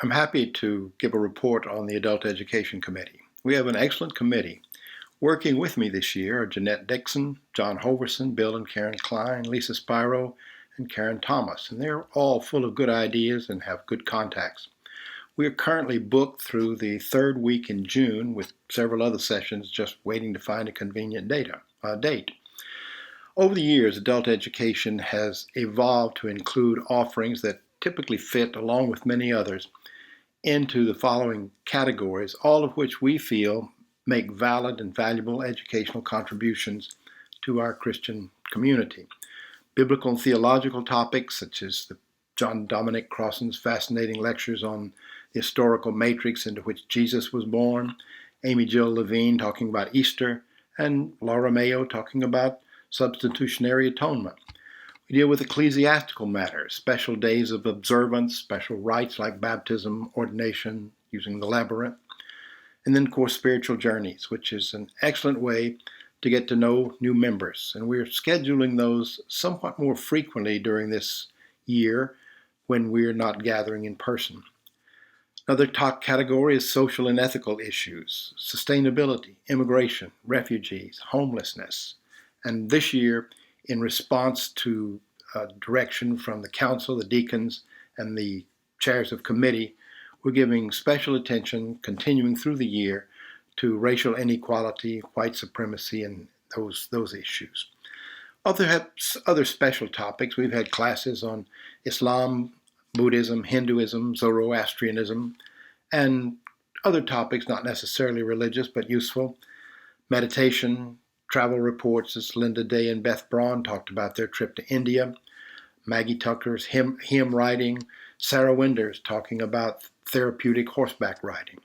I'm happy to give a report on the Adult Education Committee. We have an excellent committee. Working with me this year are Jeanette Dixon, John Hoverson, Bill and Karen Klein, Lisa Spiro, and Karen Thomas, and they're all full of good ideas and have good contacts. We are currently booked through the third week in June with several other sessions just waiting to find a convenient date. Over the years, adult education has evolved to include offerings that typically fit, along with many others, into the following categories, all of which we feel make valid and valuable educational contributions to our Christian community. Biblical and theological topics such as John Dominic Crossan's fascinating lectures on the historical matrix into which Jesus was born, Amy Jill Levine talking about Easter, and Laura Mayo talking about substitutionary atonement. We deal with ecclesiastical matters, special days of observance, special rites like baptism, ordination, using the labyrinth, and then, of course, spiritual journeys, which is an excellent way to get to know new members. And we're scheduling those somewhat more frequently during this year when we're not gathering in person. Another top category is social and ethical issues, sustainability, immigration, refugees, homelessness. And this year, in response to direction from the council, the deacons, and the chairs of committee, we're giving special attention, continuing through the year, to racial inequality, white supremacy, and those issues. Other special topics, we've had classes on Islam, Buddhism, Hinduism, Zoroastrianism, and other topics not necessarily religious but useful. Meditation, travel reports, as Linda Day and Beth Braun talked about their trip to India. Maggie Tucker's hymn writing. Sarah Winders talking about therapeutic horseback riding.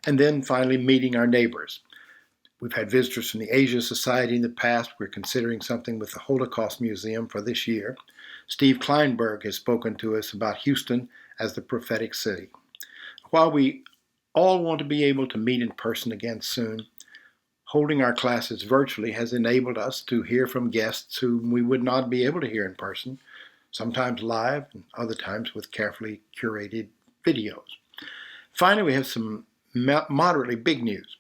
And then finally, meeting our neighbors. We've had visitors from the Asia Society in the past. We're considering something with the Holocaust Museum for this year. Steve Kleinberg has spoken to us about Houston as the prophetic city. While we all want to be able to meet in person again soon, holding our classes virtually has enabled us to hear from guests whom we would not be able to hear in person, sometimes live and other times with carefully curated videos. Finally, we have some moderately big news.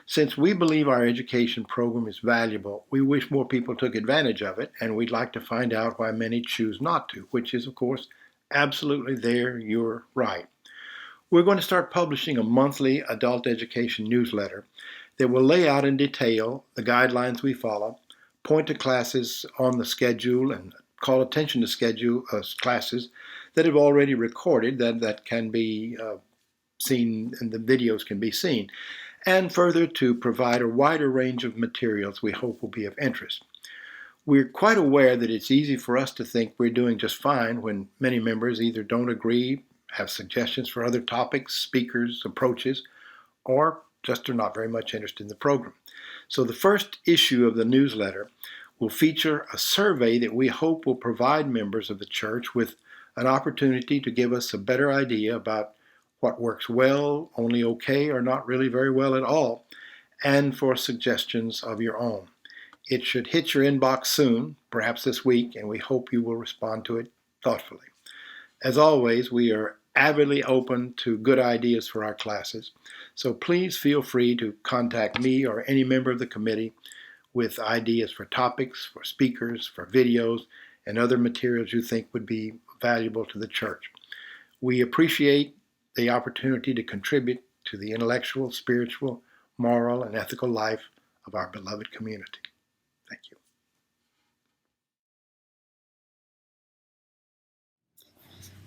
Since we believe our education program is valuable, we wish more people took advantage of it, and we'd like to find out why many choose not to, which is, of course, absolutely your right. We're going to start publishing a monthly adult education newsletter that will lay out in detail the guidelines we follow, point to classes on the schedule, and call attention to classes that have already recorded that can be seen, and the videos can be seen, and further to provide a wider range of materials we hope will be of interest. We're quite aware that it's easy for us to think we're doing just fine when many members either don't agree, have suggestions for other topics, speakers, approaches, or just are not very much interested in the program. So the first issue of the newsletter will feature a survey that we hope will provide members of the church with an opportunity to give us a better idea about what works well, only okay, or not really very well at all, and for suggestions of your own. It should hit your inbox soon, perhaps this week, and we hope you will respond to it thoughtfully. As always, we are avidly open to good ideas for our classes, so please feel free to contact me or any member of the committee with ideas for topics, for speakers, for videos, and other materials you think would be valuable to the church. We appreciate the opportunity to contribute to the intellectual, spiritual, moral, and ethical life of our beloved community. Thank you.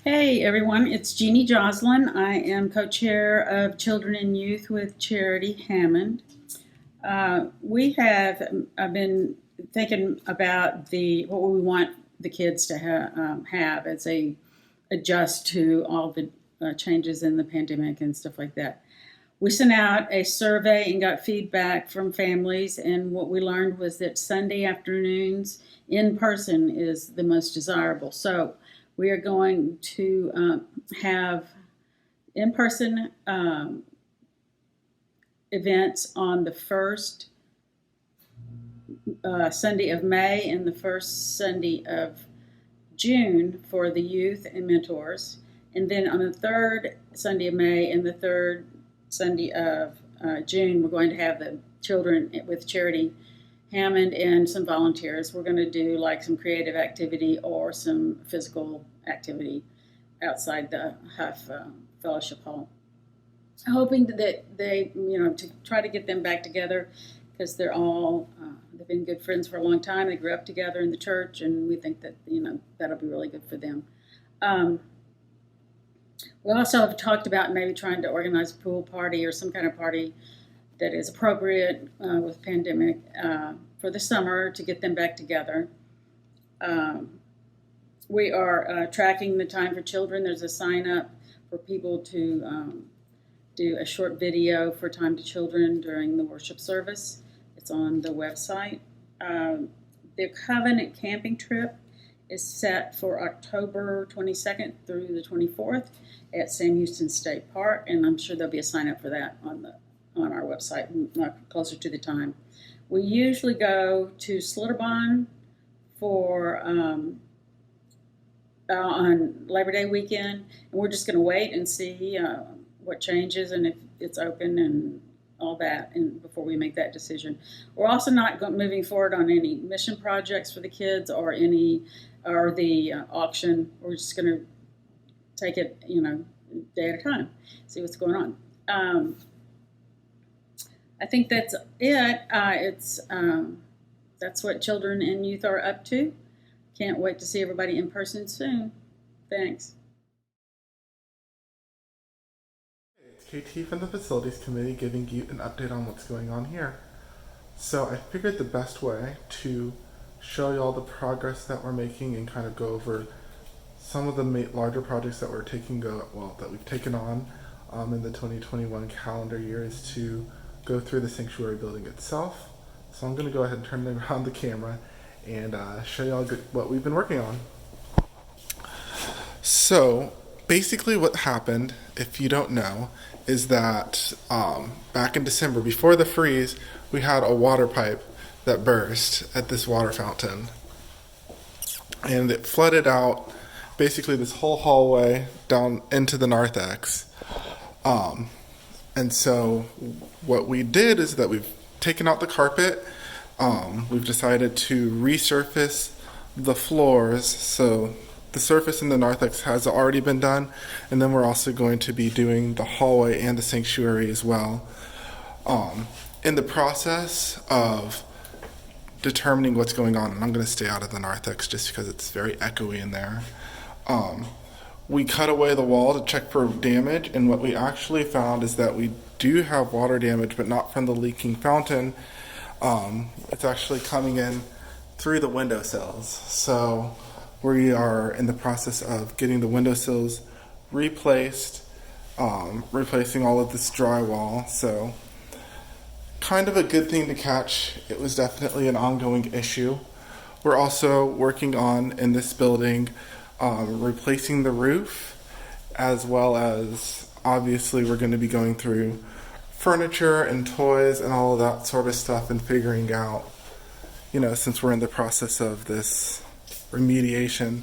Hey everyone, it's Jeannie Joslin. I am co-chair of Children and Youth with Charity Hammond. I've been thinking about what we want the kids to have as they adjust to all the changes in the pandemic and stuff like that. We sent out a survey and got feedback from families, and what we learned was that Sunday afternoons in person is the most desirable. So we are going to have in-person events on the first Sunday of May and the first Sunday of June for the youth and mentors. And then on the third Sunday of May and the third Sunday of June, we're going to have the children with Charity Hammond and some volunteers. We're going to do like some creative activity or some physical activity outside the Huff Fellowship Hall. Hoping that they, to try to get them back together, because they're all, they've been good friends for a long time. They grew up together in the church, and we think that, that'll be really good for them. We also have talked about maybe trying to organize a pool party or some kind of party that is appropriate with pandemic for the summer to get them back together. We are tracking the time for children. There's a sign up for people to do a short video for Time to Children during the worship service. It's on the website. The Covenant camping trip is set for October 22nd through the 24th at Sam Houston State Park, and I'm sure there'll be a sign up for that on our website closer to the time. We usually go to Schlitterbahn for on Labor Day weekend, and we're just going to wait and see what changes and if it's open and all that, and before we make that decision. We're also not moving forward on any mission projects for the kids or the auction. We're just going to take it, day at a time, see what's going on. I think that's it. That's what children and youth are up to. Can't wait to see everybody in person soon. Thanks. It's KT from the Facilities Committee giving you an update on what's going on here. So I figured the best way to show you all the progress that we're making and kind of go over some of the larger projects that that we've taken on in the 2021 calendar year is to go through the sanctuary building itself. So I'm going to go ahead and turn around the camera and show you all what we've been working on. So basically what happened, if you don't know, is that back in December, before the freeze, we had a water pipe that burst at this water fountain. And it flooded out basically this whole hallway down into the narthex. And so what we did is that we've taken out the carpet. We've decided to resurface the floors. So the surface in the narthex has already been done. And then we're also going to be doing the hallway and the sanctuary as well. In the process of determining what's going on, and I'm going to stay out of the narthex just because it's very echoey in there. We cut away the wall to check for damage, and what we actually found is that we do have water damage, but not from the leaking fountain. It's actually coming in through the windowsills. So we are in the process of getting the windowsills replaced, replacing all of this drywall. So kind of a good thing to catch. It was definitely an ongoing issue. We're also working on, in this building, replacing the roof, as well as obviously we're going to be going through furniture and toys and all of that sort of stuff and figuring out, since we're in the process of this remediation,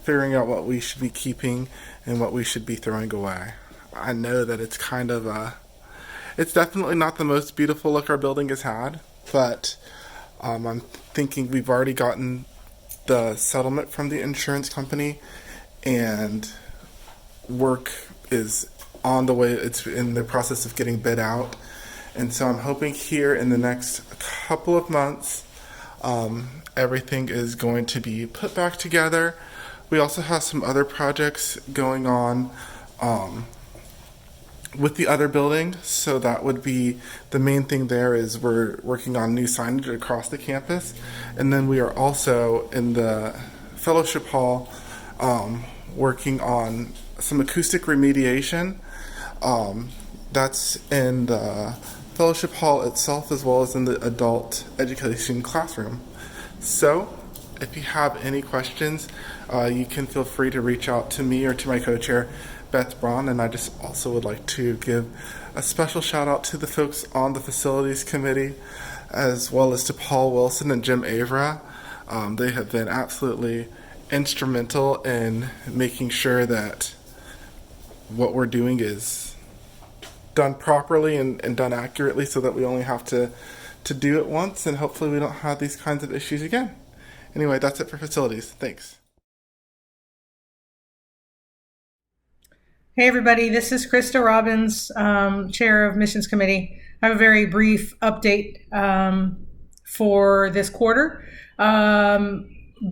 figuring out what we should be keeping and what we should be throwing away. I know that it's kind of it's definitely not the most beautiful look our building has had, but I'm thinking we've already gotten the settlement from the insurance company, and work is on the way. It's in the process of getting bid out, and so I'm hoping here in the next couple of months everything is going to be put back together. We also have some other projects going on with the other building, so that would be the main thing. There is we're working on new signage across the campus, and then we are also in the fellowship hall working on some acoustic remediation. That's in the fellowship hall itself, as well as in the adult education classroom. So if you have any questions, you can feel free to reach out to me or to my co-chair, Beth Braun. And I just also would like to give a special shout out to the folks on the facilities committee, as well as to Paul Wilson and Jim Avra. They have been absolutely instrumental in making sure that what we're doing is done properly and done accurately, so that we only have to do it once, and hopefully we don't have these kinds of issues again. Anyway, that's it for facilities. Thanks. Hey everybody, this is Krista Robbins, Chair of Missions Committee. I have a very brief update for this quarter.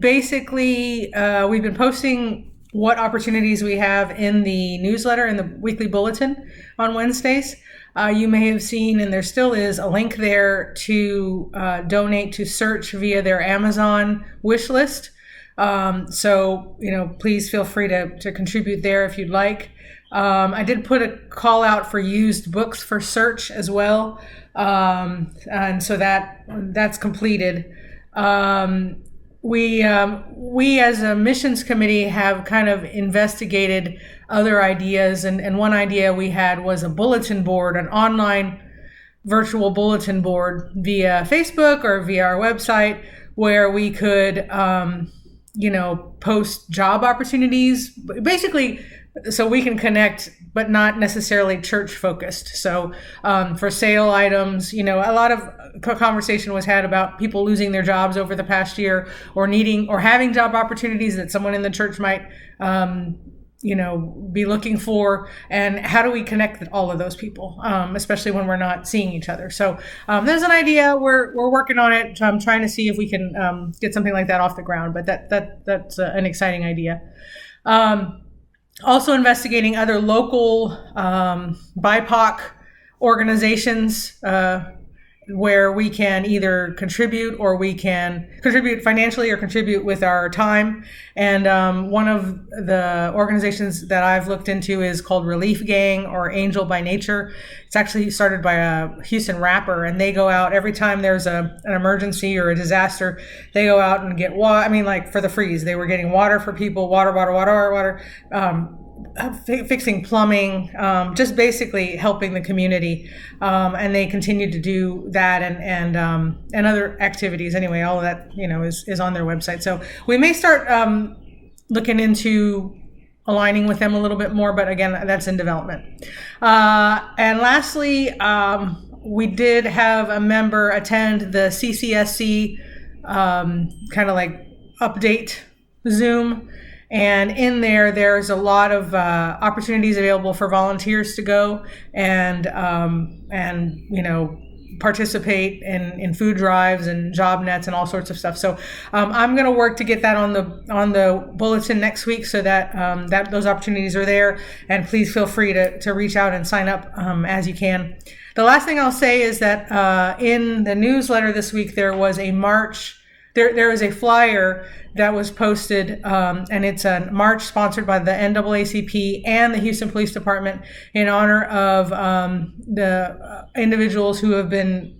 Basically, we've been posting what opportunities we have in the newsletter and the weekly bulletin on Wednesdays. You may have seen, and there still is, a link there to donate to Search via their Amazon wish list. So, please feel free to contribute there if you'd like. I did put a call out for used books for Search as well. And so that's completed. We as a missions committee have kind of investigated other ideas, and one idea we had was a bulletin board, an online virtual bulletin board via Facebook or via our website, where we could post job opportunities, basically, so we can connect, but not necessarily church focused. So for sale items, a lot of conversation was had about people losing their jobs over the past year, or needing or having job opportunities that someone in the church might be looking for, and how do we connect with all of those people, especially when we're not seeing each other. So there's an idea. We're working on it. I'm trying to see if we can get something like that off the ground, but that's an exciting idea. Also investigating other local BIPOC organizations where we can either contribute, or we can contribute financially or contribute with our time. And one of the organizations that I've looked into is called Relief Gang, or Angel by Nature. It's actually started by a Houston rapper, and they go out every time there's an emergency or a disaster. They go out and get water. I mean, like for the freeze, they were getting water for people, water, fixing plumbing, just basically helping the community. And they continue to do that and other activities. Anyway, all of that, is on their website. So we may start looking into aligning with them a little bit more, but again, that's in development. And lastly, we did have a member attend the CCSC kind of like update Zoom. And in there's a lot of opportunities available for volunteers to go and participate in food drives and job nets and all sorts of stuff. So I'm going to work to get that on the bulletin next week, so that those opportunities are there. And please feel free to reach out and sign up as you can. The last thing I'll say is that in the newsletter this week there was a march. There is a flyer that was posted, and it's a march sponsored by the NAACP and the Houston Police Department in honor of the individuals who have been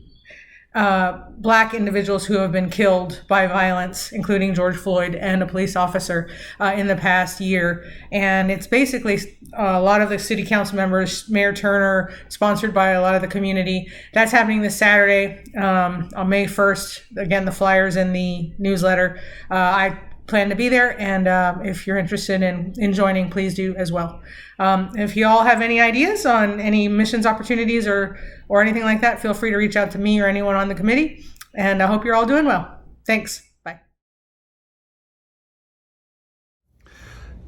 Black individuals who have been killed by violence, including George Floyd and a police officer in the past year. And it's basically a lot of the city council members, Mayor Turner, sponsored by a lot of the community. That's happening this Saturday on May 1st. Again, the flyer's in the newsletter. I plan to be there, and if you're interested in joining, please do as well. If you all have any ideas on any missions opportunities or anything like that, feel free to reach out to me or anyone on the committee, and I hope you're all doing well. Thanks. Bye.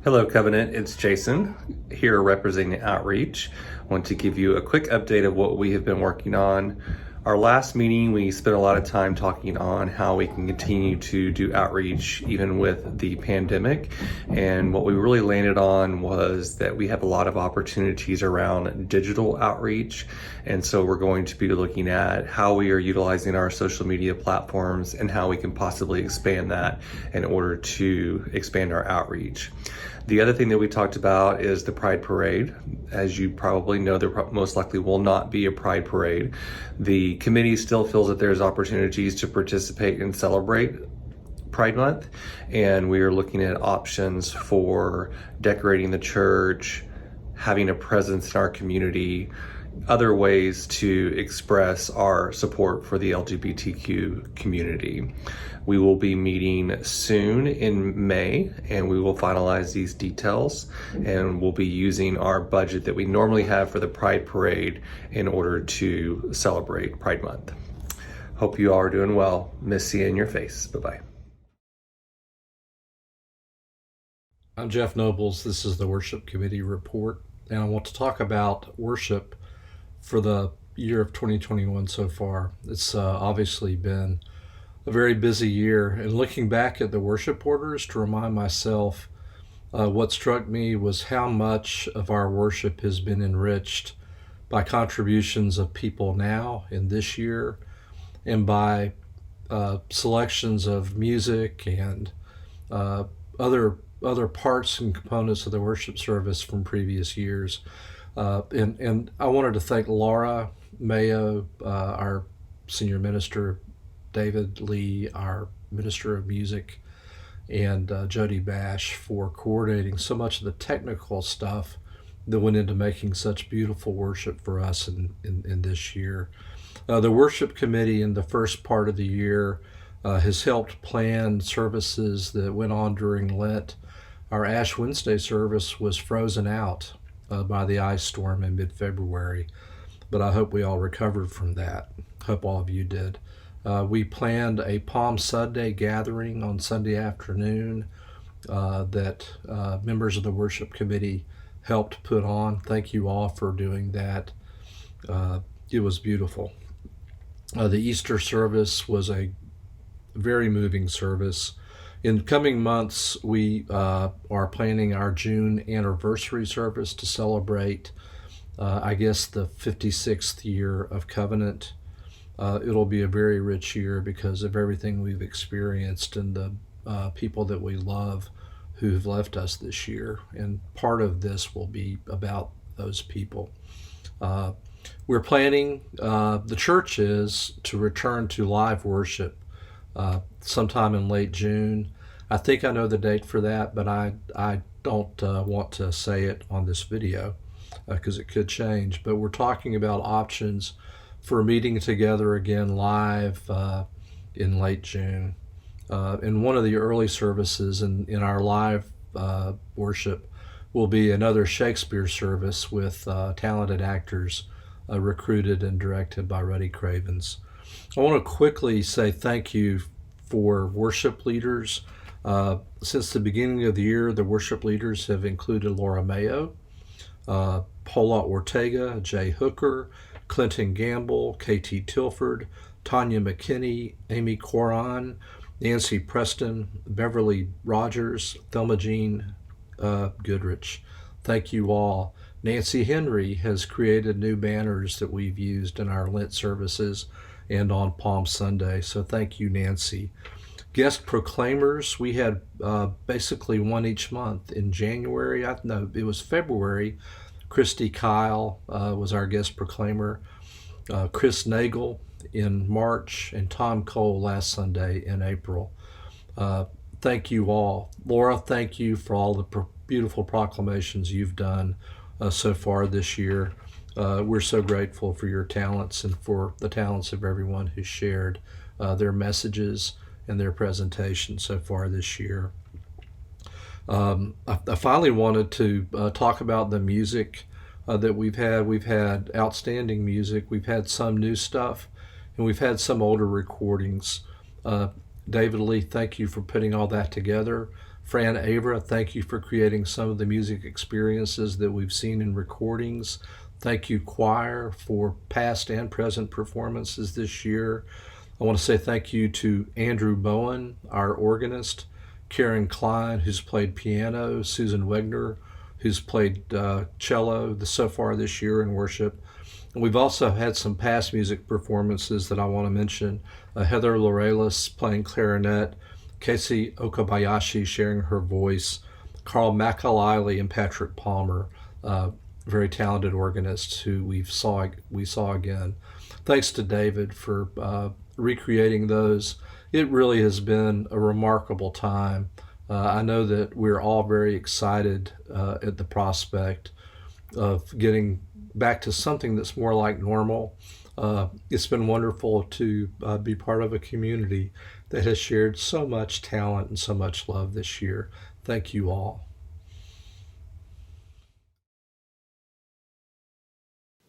Hello, Covenant. It's Jason here representing Outreach. I want to give you a quick update of what we have been working on. Our last meeting, we spent a lot of time talking on how we can continue to do outreach even with the pandemic. And what we really landed on was that we have a lot of opportunities around digital outreach. And so we're going to be looking at how we are utilizing our social media platforms and how we can possibly expand that in order to expand our outreach. The other thing that we talked about is the Pride Parade. As you probably know, there most likely will not be a Pride Parade. The committee still feels that there's opportunities to participate and celebrate Pride Month, and we are looking at options for decorating the church, having a presence in our community, other ways to express our support for the LGBTQ community. We will be meeting soon in May, and we will finalize these details, and we'll be using our budget that we normally have for the Pride Parade in order to celebrate Pride Month. Hope you all are doing well. Miss seeing your face. Bye-bye. I'm Jeff Nobles. This is the Worship Committee report, and I want to talk about worship for the year of 2021 so far. It's obviously been a very busy year, and looking back at the worship orders to remind myself, what struck me was how much of our worship has been enriched by contributions of people now in this year, and by selections of music and other parts and components of the worship service from previous years. And I wanted to thank Laura Mayo, our senior minister, David Lee, our minister of music, and Jody Bash for coordinating so much of the technical stuff that went into making such beautiful worship for us in this year. The worship committee in the first part of the year has helped plan services that went on during Lent. Our Ash Wednesday service was frozen out by the ice storm in mid-February, but I hope we all recovered from that. Hope all of you did. We planned a Palm Sunday gathering on Sunday afternoon that members of the worship committee helped put on. Thank you all for doing that. It was beautiful. The Easter service was a very moving service. In coming months, we are planning our June anniversary service to celebrate, I guess, the 56th year of Covenant. It'll be a very rich year because of everything we've experienced and the people that we love who've left us this year. And part of this will be about those people. We're planning, the church is, to return to live worship sometime in late June. I think I know the date for that, but I don't want to say it on this video because it could change. But we're talking about options for meeting together again live in late June. And one of the early services in our live worship will be another Shakespeare service with talented actors recruited and directed by Ruddy Cravens. I want to quickly say thank you for worship leaders. Since the beginning of the year, the worship leaders have included Laura Mayo, Paula Ortega, Jay Hooker, Clinton Gamble, KT Tilford, Tanya McKinney, Amy Coran, Nancy Preston, Beverly Rogers, Thelma Jean Goodrich. Thank you all. Nancy Henry has created new banners that we've used in our Lent services and on Palm Sunday. So thank you, Nancy. Guest proclaimers, we had basically one each month. In January, it was February, Christy Kyle was our guest proclaimer. Chris Nagel in March, and Tom Cole last Sunday in April. Thank you all. Laura, thank you for all the beautiful proclamations you've done so far this year. We're so grateful for your talents and for the talents of everyone who shared their messages and their presentation so far this year. I finally wanted to talk about the music that we've had. We've had outstanding music. We've had some new stuff, and we've had some older recordings. David Lee, thank you for putting all that together. Fran Avra, thank you for creating some of the music experiences that we've seen in recordings. Thank you, choir, for past and present performances this year. I want to say thank you to Andrew Bowen, our organist, Karen Klein, who's played piano, Susan Wegner, who's played cello so far this year in worship. And we've also had some past music performances that I want to mention. Heather Lorelis playing clarinet, Casey Okabayashi sharing her voice, Carl McAliley and Patrick Palmer, very talented organists who we saw again. Thanks to David for recreating those. It really has been a remarkable time. I know that we're all very excited at the prospect of getting back to something that's more like normal. It's been wonderful to be part of a community that has shared so much talent and so much love this year. Thank you all.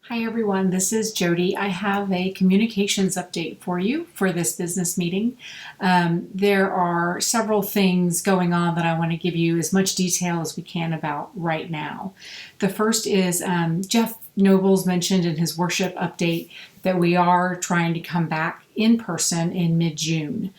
Hi everyone, this is Jody. I have a communications update for you for this business meeting. There are several things going on that I want to give you as much detail as we can about right now. The first is Jeff Nobles mentioned in his worship update that we are trying to come back in person in mid-June.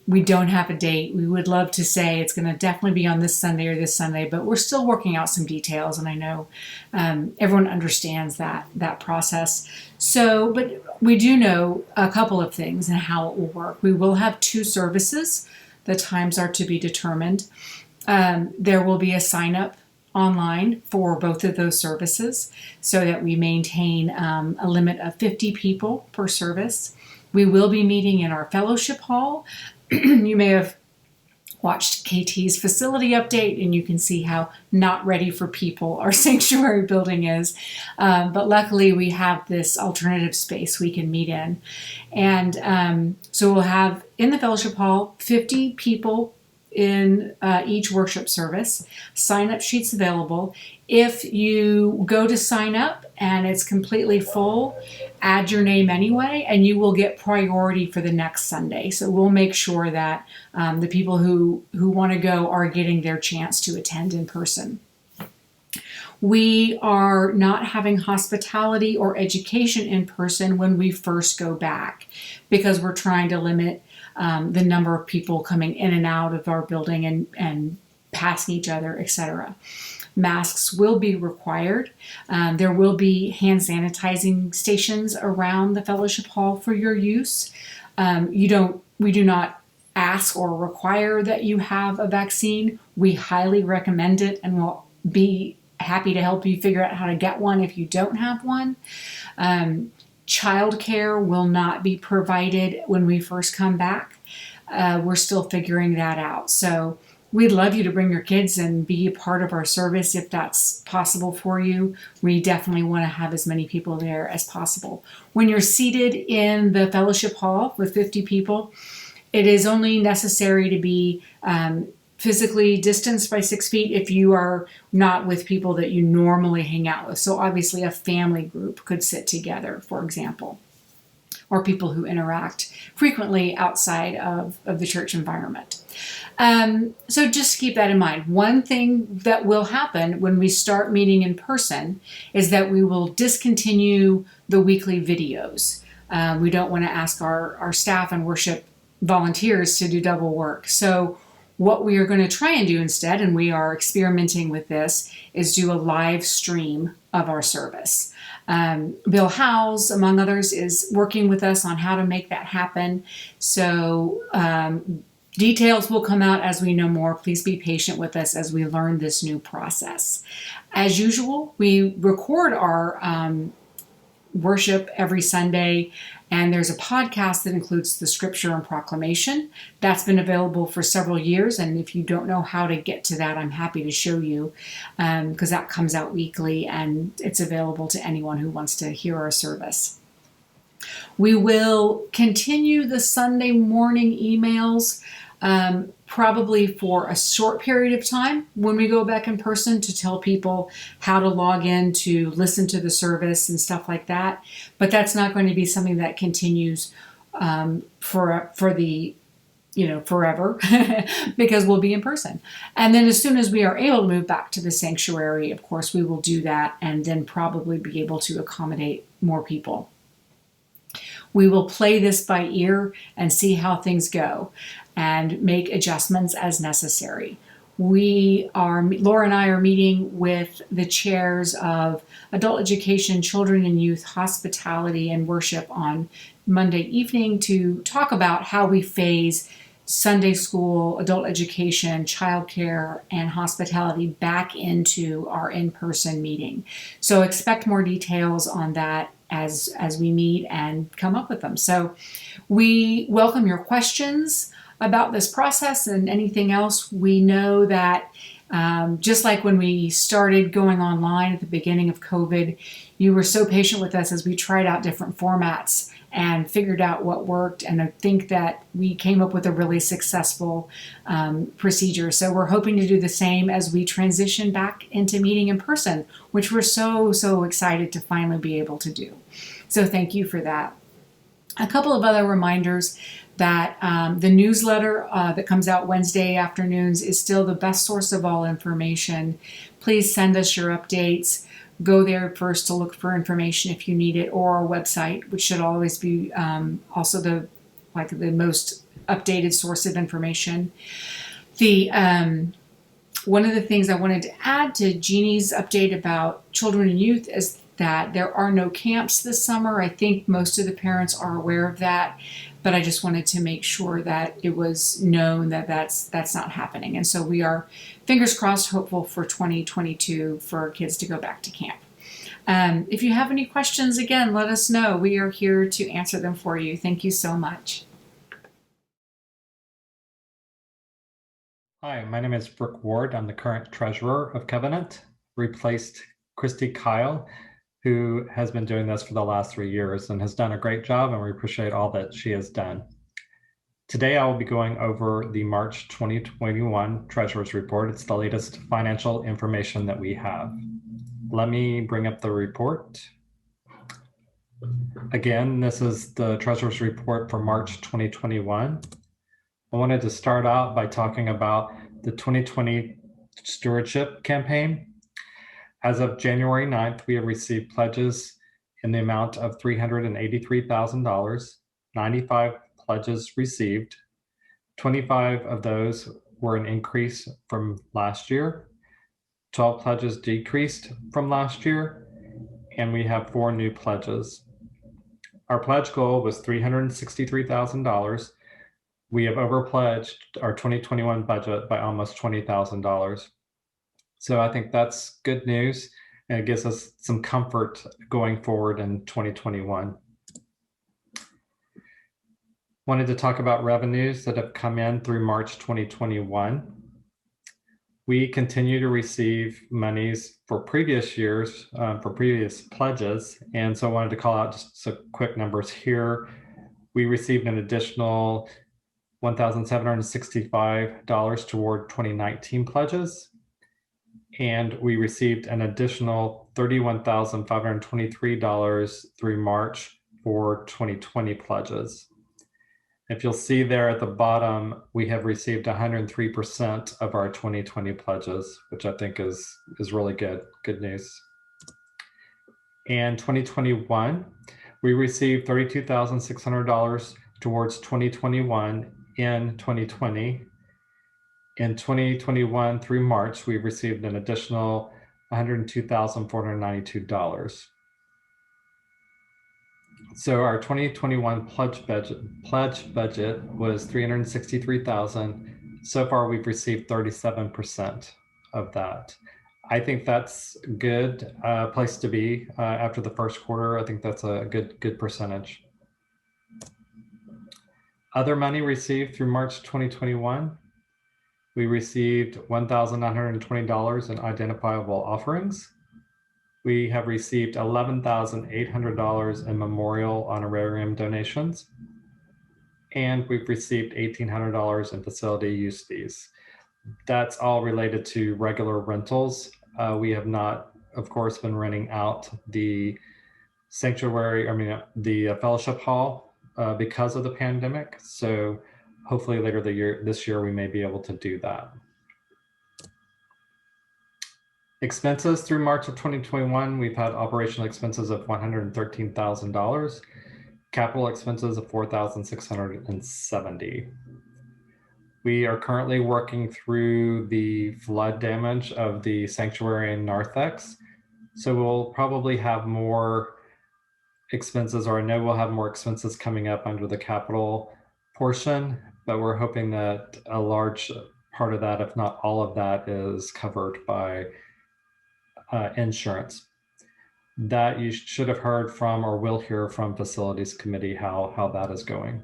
We don't have a date. We would love to say it's going to definitely be on this Sunday or this Sunday, but we're still working out some details, and I know everyone understands that process. So, but we do know a couple of things and how it will work. We will have 2 services. The times are to be determined. There will be a sign-up online for both of those services so that we maintain a limit of 50 people per service. We will be meeting in our fellowship hall. You may have watched KT's facility update and you can see how not ready for people our sanctuary building is. But luckily we have this alternative space we can meet in. And so we'll have in the fellowship hall 50 people in each worship service. Sign-up sheets available. If you go to sign up and it's completely full, add your name anyway, and you will get priority for the next Sunday. So we'll make sure that the people who want to go are getting their chance to attend in person. We are not having hospitality or education in person when we first go back because we're trying to limit the number of people coming in and out of our building and passing each other, etc. Masks will be required. There will be hand sanitizing stations around the fellowship hall for your use. We do not ask or require that you have a vaccine. We highly recommend it and will be happy to help you figure out how to get one if you don't have one. Childcare will not be provided when we first come back. We're still figuring that out. So we'd love you to bring your kids and be a part of our service if that's possible for you. We definitely want to have as many people there as possible. When you're seated in the fellowship hall with 50 people, it is only necessary to be physically distanced by 6 feet if you are not with people that you normally hang out with. So obviously a family group could sit together, for example, or people who interact frequently outside of the church environment. So just keep that in mind. One thing that will happen when we start meeting in person is that we will discontinue the weekly videos. We don't want to ask our staff and worship volunteers to do double work. So what we are going to try and do instead, and we are experimenting with this, is do a live stream of our service. Bill Howes, among others, is working with us on how to make that happen. So details will come out as we know more. Please be patient with us as we learn this new process. As usual, we record our worship every Sunday, and there's a podcast that includes the scripture and proclamation. That's been available for several years, and if you don't know how to get to that, I'm happy to show you, because that comes out weekly and it's available to anyone who wants to hear our service. We will continue the Sunday morning emails probably for a short period of time when we go back in person to tell people how to log in to listen to the service and stuff like that. But that's not going to be something that continues for the forever because we'll be in person. And then as soon as we are able to move back to the sanctuary, of course, we will do that and then probably be able to accommodate more people. We will play this by ear and see how things go and make adjustments as necessary. Laura and I are meeting with the chairs of adult education, children and youth, hospitality, and worship on Monday evening to talk about how we phase Sunday school, adult education, childcare, and hospitality back into our in-person meeting. So expect more details on that as we meet and come up with them. So we welcome your questions about this process and anything else. We know that Just like when we started going online at the beginning of COVID, you were so patient with us as we tried out different formats and figured out what worked. And I think that we came up with a really successful procedure. So we're hoping to do the same as we transition back into meeting in person, which we're so excited to finally be able to do. So thank you for that. A couple of other reminders that the newsletter that comes out Wednesday afternoons is still the best source of all information. Please send us your updates. Go there first to look for information if you need it, or our website, which should always be also the most updated source of information. One of the things I wanted to add to Jeannie's update about children and youth is that there are no camps this summer. I think most of the parents are aware of that, but I just wanted to make sure that it was known that that's not happening. And so we are, fingers crossed, hopeful for 2022 for kids to go back to camp. If you have any questions, again, let us know. We are here to answer them for you. Thank you so much. Hi, my name is Brooke Ward. I'm the current treasurer of Covenant, replaced Christy Kyle, who has been doing this for the last 3 years and has done a great job, and we appreciate all that she has done. Today, I will be going over the March 2021 Treasurer's Report. It's the latest financial information that we have. Let me bring up the report. Again, this is the Treasurer's Report for March 2021. I wanted to start out by talking about the 2020 Stewardship Campaign. As of January 9th, we have received pledges in the amount of $383,000, 95 pledges received. 25 of those were an increase from last year. 12 pledges decreased from last year, and we have 4 new pledges. Our pledge goal was $363,000. We have overpledged our 2021 budget by almost $20,000. So I think that's good news, and it gives us some comfort going forward in 2021. Wanted to talk about revenues that have come in through March 2021. We continue to receive monies for previous years, for previous pledges, and so I wanted to call out just some quick numbers here. We received an additional $1,765 toward 2019 pledges, and we received an additional $31,523 through March for 2020 pledges. If you'll see there at the bottom, we have received 103% of our 2020 pledges, which I think is really good news. And 2021, we received $32,600 towards 2021 in 2020. In 2021 through March, we received an additional $102,492. So our 2021 pledge budget was $363,000. So far, we've received 37% of that. I think that's a good place to be after the first quarter. I think that's a good percentage. Other money received through March 2021. We received $1,920 in identifiable offerings. We have received $11,800 in memorial honorarium donations. And we've received $1,800 in facility use fees. That's all related to regular rentals. We have not, of course, been renting out the the fellowship hall because of the pandemic. So hopefully later this year, we may be able to do that. Expenses through March of 2021, we've had operational expenses of $113,000, capital expenses of $4,670. We are currently working through the flood damage of the sanctuary in Narthex. So we'll probably have more expenses, or I know we'll have more expenses coming up under the capital portion, but we're hoping that a large part of that, if not all of that, is covered by insurance. That you should have heard from, or will hear from, Facilities Committee how that is going.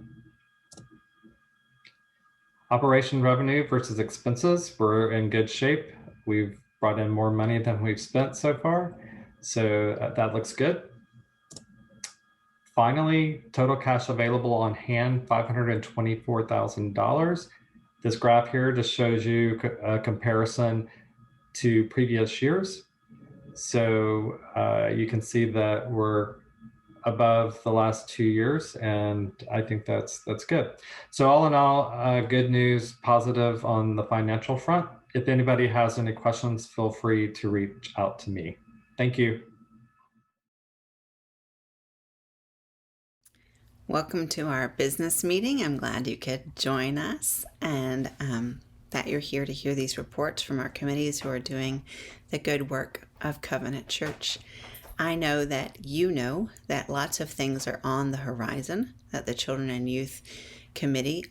Operation revenue versus expenses, we're in good shape. We've brought in more money than we've spent so far. So that looks good. Finally, total cash available on hand, $524,000. This graph here just shows you a comparison to previous years. So you can see that we're above the last 2 years, and I think that's good. So all in all, good news, positive on the financial front. If anybody has any questions, feel free to reach out to me. Thank you. Welcome to our business meeting. I'm glad you could join us and that you're here to hear these reports from our committees who are doing the good work of Covenant Church. I know that you know that lots of things are on the horizon, that the Children and Youth Committee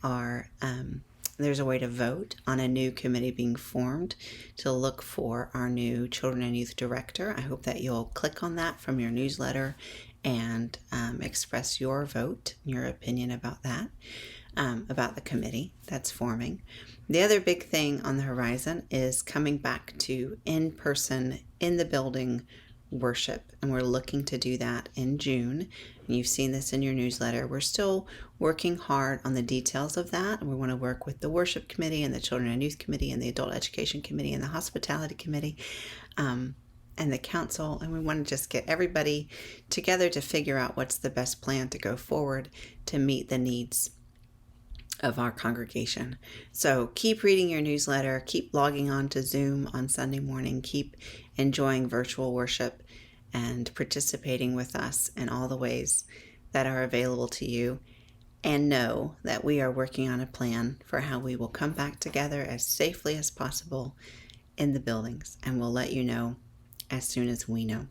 there's a way to vote on a new committee being formed to look for our new Children and Youth Director. I hope that you'll click on that from your newsletter and express your vote, your opinion about that, about the committee that's forming. The other big thing on the horizon is coming back to in-person, in the building worship, and we're looking to do that in June. And you've seen this in your newsletter. We're still working hard on the details of that, and we want to work with the worship committee and the Children and Youth Committee and the Adult Education Committee and the Hospitality Committee and the council, and we want to just get everybody together to figure out what's the best plan to go forward to meet the needs of our congregation. So keep reading your newsletter, keep logging on to Zoom on Sunday morning, keep enjoying virtual worship and participating with us in all the ways that are available to you, and know that we are working on a plan for how we will come back together as safely as possible in the buildings, and we'll let you know as soon as we know.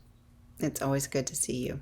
It's always good to see you.